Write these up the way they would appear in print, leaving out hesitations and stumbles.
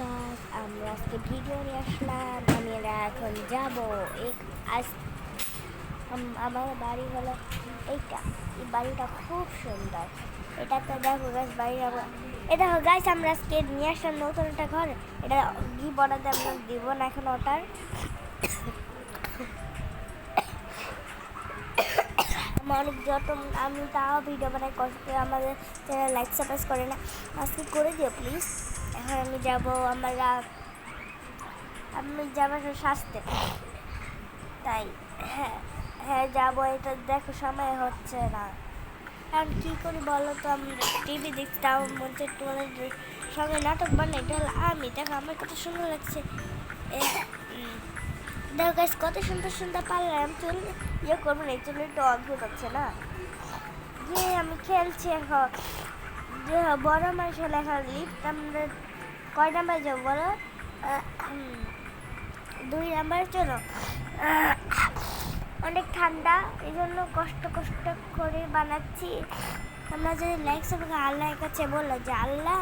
গাছ আমরা আজকে ভিডিও নিয়ে আসলাম। আমি এখন যাবো আজ আমার বাড়ি হলো এইটা। এই বাড়িটা খুব সুন্দর। এটাতে দেখো গাছ বাড়ির এটা গাছ আমরা আজকে নিয়ে আসলাম নতুন একটা ঘর। এটা ঘি বড়াতে আমরা দিব না এখন ওটার। অনেক যত আমি তাও ভিডিও বানাই কষ্ট আমাদের চ্যানেল লাইক সাবস্ক্রাইব করে না, আজকে করে দিও প্লিজ। এখন আমি যাবো আমি যাবো স্বাস্থ্যে, তাই হ্যাঁ হ্যাঁ যাবো। এটা দেখো সময় হচ্ছে না, কারণ কী করি বলো তো, আমি টিভি দেখতে আমার মধ্যে তোমাদের সঙ্গে নাটক বানাই। এটা হলো আমি, দেখো আমার কত সুন্দর লাগছে। দেখো গাছ কত সুন্দর সুন্দর পারলাম। চুল ইয়ে করবো না, চুল একটু অদ্ভুত হচ্ছে না। যে আমি খেলছি এখন, যে বড় মানুষের লেখা লিফট আমরা কয় নাম্বার যাবো বলো? 2 নাম্বার। চলো, অনেক ঠান্ডা, এই জন্য কষ্ট করে বানাচ্ছি। আমরা যদি লাইক সবাইকে আল্লাহর কাছে বললো যে আল্লাহ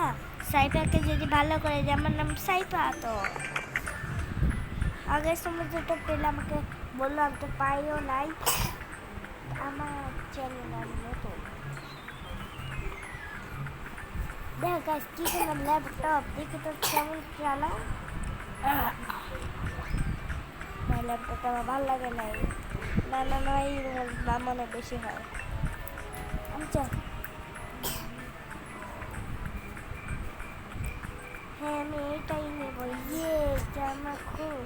সাইফাকে যদি ভালো করে যে আমার নাম সাইফা, তো আগের সময় যেটা পেলে আমাকে বললো, আমি তো পাইও নাই। আমার চ্যানেল আমি নতুন, দেখো গাছ কি করলাম ল্যাপটপ দেখে তো কেমন চালা। ল্যাপটপটা আমার ভালো লাগে নাই। না না না, এই দাম অনেক বেশি হয়। আচ্ছা হ্যাঁ আমি এইটাই নেবো। ইয়ে জামা খুব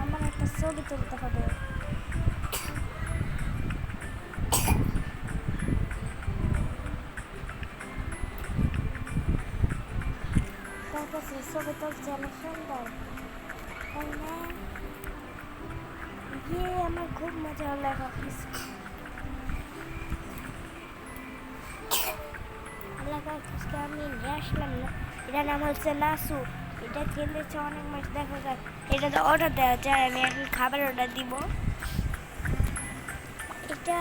আমার একটা ছবি তুলতে হবে। তার কাছে ছবি তুলছে অনেক সুন্দর, তাই না? ইয়ে আমার খুব মজা হলো। এখন এলাকাকে আমি নিয়ে আসলাম না। এটার নাম হচ্ছে নাসু। এটা কিনেছে অনেক মাছ, দেখা যায়। এটা তো অর্ডার দেওয়া যায়, আমি এখন খাবার অর্ডার দিব। এটা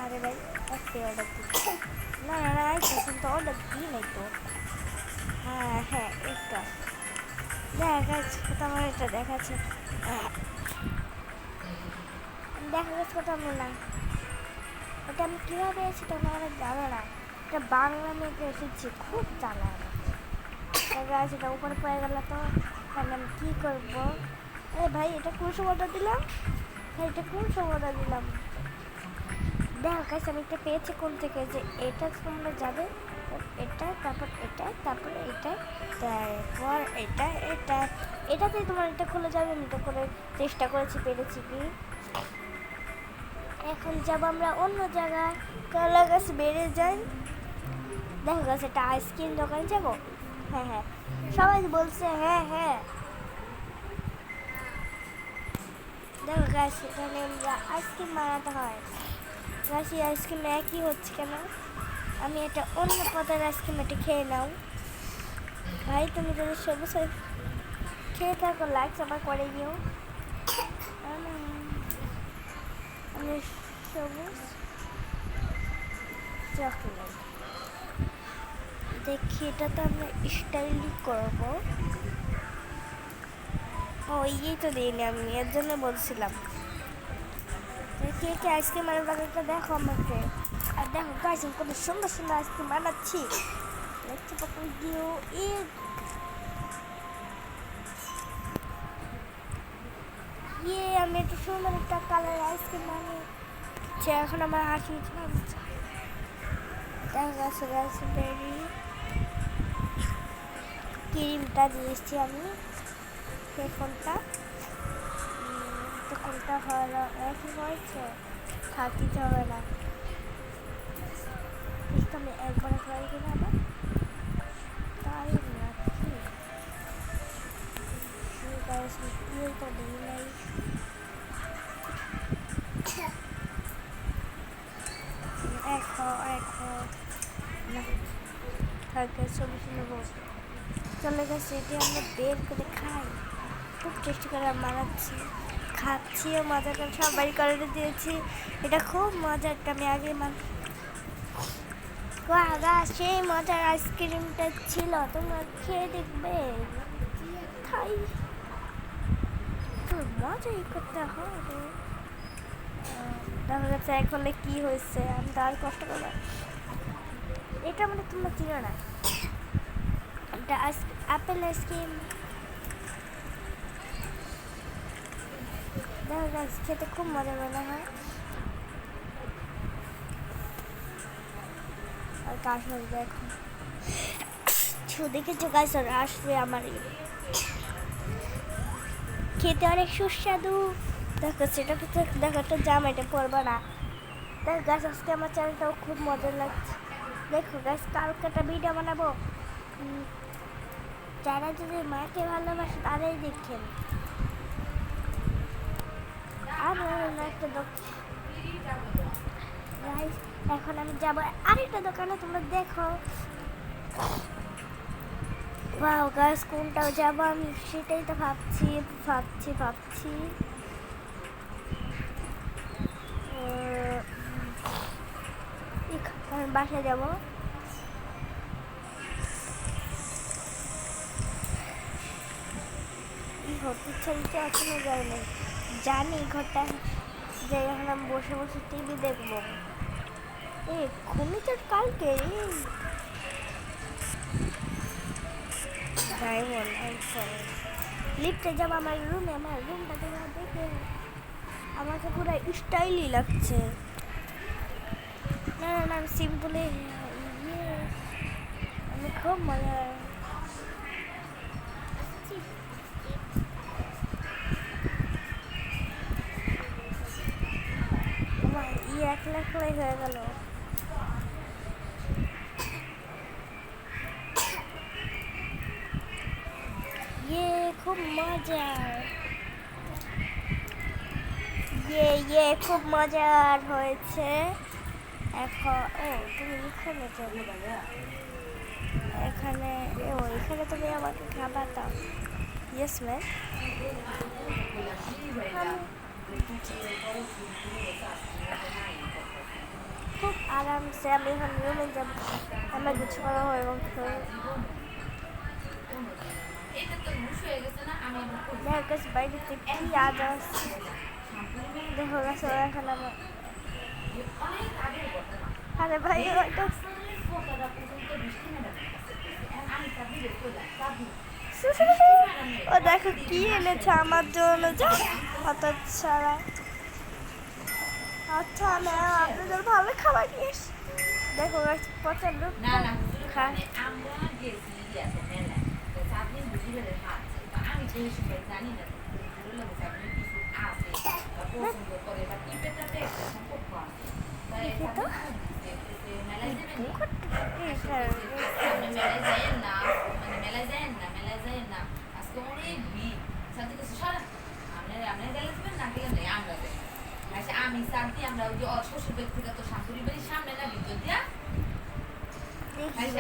আরে ভাই আজকে অর্ডার দিব না না না, কিন্তু অর্ডার দিই নাই তো। হ্যাঁ হ্যাঁ এটা দেখাচ্ছে কথা, আমার এটা দেখাচ্ছে দেখা যাচ্ছে কথা আমার না। এটা আমি কীভাবে এসেছি তোমরা অনেক জানো না। এটা বাংলা মেয়েকে এসেছি, খুব জানা আছে। এটা উপরে পড়ে গেল তো, তাহলে আমি কী করবো? এ ভাই এটা কোন সময় অর্ডার দিলাম? ভাই এটা কোন সময় অর্ডার দিলাম? দেখো গাইস আমি এটা পেয়েছি কোন থেকে, যে এটা তোমরা যাবে এটা, তারপর এটা, তারপর এটা, তারপর এটা এটা এটাতেই তোমার এটা খুলে যাবে। আমি এটা করে চেষ্টা করেছি, পেরেছি কি। এখন যাব আমরা অন্য জায়গায়, কলা গাছ বেড়ে যাই। দেখো গাছ একটা আইসক্রিম দোকান যাবো। হ্যাঁ হ্যাঁ সবাই বলছে হ্যাঁ হ্যাঁ। দেখো গাছ এখানে আমরা আইসক্রিম বানাতে হয়। গাছ আইসক্রিম একই হচ্ছে কেন? আমি এটা অন্য পদের আইসক্রিম এটা খেয়ে নাও। ভাই তুমি যদি সবুজ খেয়ে থাকো লাইক সবাই করে দিও। আমি সবুজ চকলেট দেখি, এটাতে আমরা স্টাইলি করবো। ও এই তো দিইনি, আমি এর জন্য বলছিলাম। কে কে আইসক্রিম বানাতে দেখো আমাকে। আর দেখো গাছ কত সুন্দর সুন্দর আইসক্রিম বানাচ্ছি, দেখছি কখন দিও। ইয়ে আমি একটু সুন্দর একটা কালার আইসক্রিম বানিয়েছি। এখন আমার হাসি থামছে। দেখো গাছ রাসবেরি ক্রিমটা দিয়েছি আমি। কোনটা তো কোনটা হলো একই হয়েছে, থাকিতে হবে না। আমি একবার ট্রাই করে আবার তাই নাকি তো দিই নাই। ছবি নেব চলে গেছে, এটি আমরা বের করে খাই। তো খুব টেস্টি করে বানাচ্ছি, খাচ্ছিও, মজা করে সবাই করে দিয়েছি। এটা খুব মজার, আমি আগে সেই মজার আইসক্রিমটা ছিল, তোমরা খেয়ে দেখবে। খাই তো মজাই করতে হবে। দেখা যাচ্ছে এখন কি হয়েছে, আমি তো আর কষ্ট করলাম। এটা মানে তোমরা চিনো না, এটা আপেল আইসক্রিম। দেখো গাছ খেতে খুব মজা মনে হয়। আর কাশ দেখো দেখেছো গাছ আসবে আমার খেতে অনেক সুস্বাদু। দেখো সেটা দেখো একটা জামাইটা পরবো না। দেখ গাছ আজকে আমার চ্যানেলটাও খুব মজা লাগছে। দেখো গাছ কালকে একটা ভিডিও বানাবো, যারা যদি মাকে ভালোবাসে তারাই দেখেন। আর একটা এখন আমি যাবো আরেকটা দোকানে, তোমরা দেখো। ওয়াও গাইস, কোনটাও যাবো আমি সেটাই তো ভাবছি। আমি বাসায় যাবো। ঘরতে ইচ্ছা এখনো যায়নি, জানি ঘরটা যাই। এখন আমি বসে বসে টিভি দেখবো। ঘুমিয়ে কালকে যাই বল। লিফটে যাবো আমার রুমে, আমার রুমটা দেখে আমাকে পুরো স্টাইলই লাগছে। না আমি সিম্পলে আমি খুব মজা। আমার 1 লাখ হয়ে গেল। খুব মজার, খুব মজার হয়েছে। এখন তুমি এখানে চলে এখানে তুমি আমাকে খাবার দাও। Yes ma'am. খুব আরামসে আমি এখন রুমে যাব। আমার কিছু করা হয়ে গেছে। দেখো গাছ বাড়িতে কি আজ আসছে। দেখো গাছ এখন আমার আরে ভাই ওইটা ও দেখো কি এনেছে আমার জন্য, যা কত ছাড়া। আচ্ছা না আপনাদের ভালো খাবার নিয়ে দেখো পছন্দ খায়। আমি সাথে আমরা ওই যে শ্বশুর ব্যক্তিগত শাশুড়ি বাড়ির সামনে না ভিতর দিয়া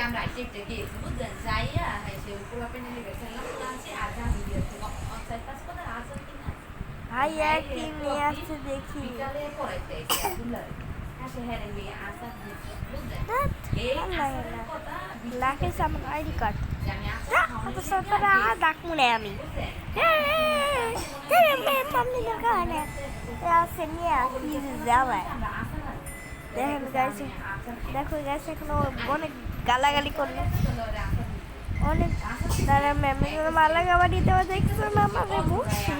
আমরা আইটেকটা গিয়েছি বুঝলেন, যাইয়া সে পুরো পেন্ডেলে গেছিলাম আছে। আর জানি দিয়েছে অনসাইড পাস করে আসল কিনা ভাই একই নিয়ে আসছে দেখি। বিকালে পড়াইতে এসে আব্দুল্লাহ আসে হ্যাঁ রে আসাদ দিয়েছে বুঝলেন। এই লাখে আমার আইডি কার্ড কত সরকারা ডাক মনে আমি সামনে দোকানে আছে নিয়ে আসি যাওয়ায়। দেখেন গাইছে, দেখো গাইছে এখন অনেক গালাগালি করলো অনেক। তারা ম্যামের জন্য মালা গাবা দিতে দেখছো না আমাদের বসি।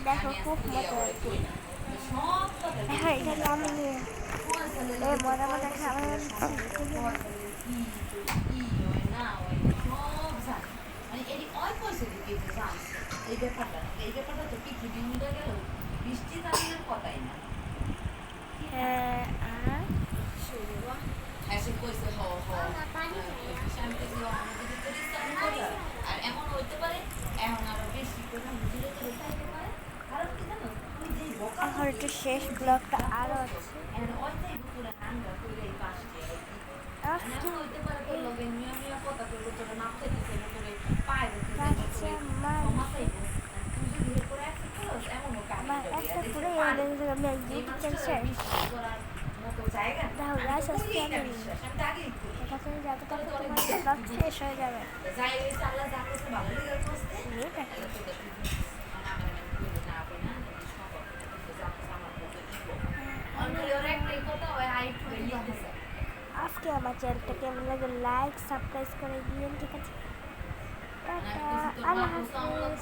দেখো খুব মজা হয়েছে। হ্যাঁ এটা আমি মজা মজা খাবার এই ব্যাপারটা তো পৃথিবী মিলে গেল বৃষ্টি দাঁড়িয়ে কথাই না। আর এমন হইতে পারে এখন আরো বেশি করে নিজের তো চাইতে পারে কারণ কি জানো তুই যেই বকা এখন একটু শেষ ব্লগটা আরও আছে এর অর্ধেক পুরো হাঙ্গা করে এই পাশে আহ, মানে কি হইতে পারে তোর লগে নিয়ম নিয়ম কথা করবো তোর মাপতে দিতে না তোর পায়ে দিতে বাচ্চা মানুষ সমাচাইব তুই যদি এর করে অ্যাকসেপ্ট করস এমনও কাজ আমার একটা পুরো আমি ইউটিউব চ্যানেল শেষ মতো জায়গা দেখো গাছ আজকে আমি বিশ্বাস আমি আগেই করি এখন যতটা তোমার ব্লগ শেষ হয়ে যাবে যাই হয়েছে আল্লাহ যা করতে ভালো লেগে করতে এটা কি? আজকে আমার চ্যানেলটা কেমন লাগে লাইক সাবস্ক্রাইব করে দিন ঠিক আছে টাটা আল্লাহ হাফিজ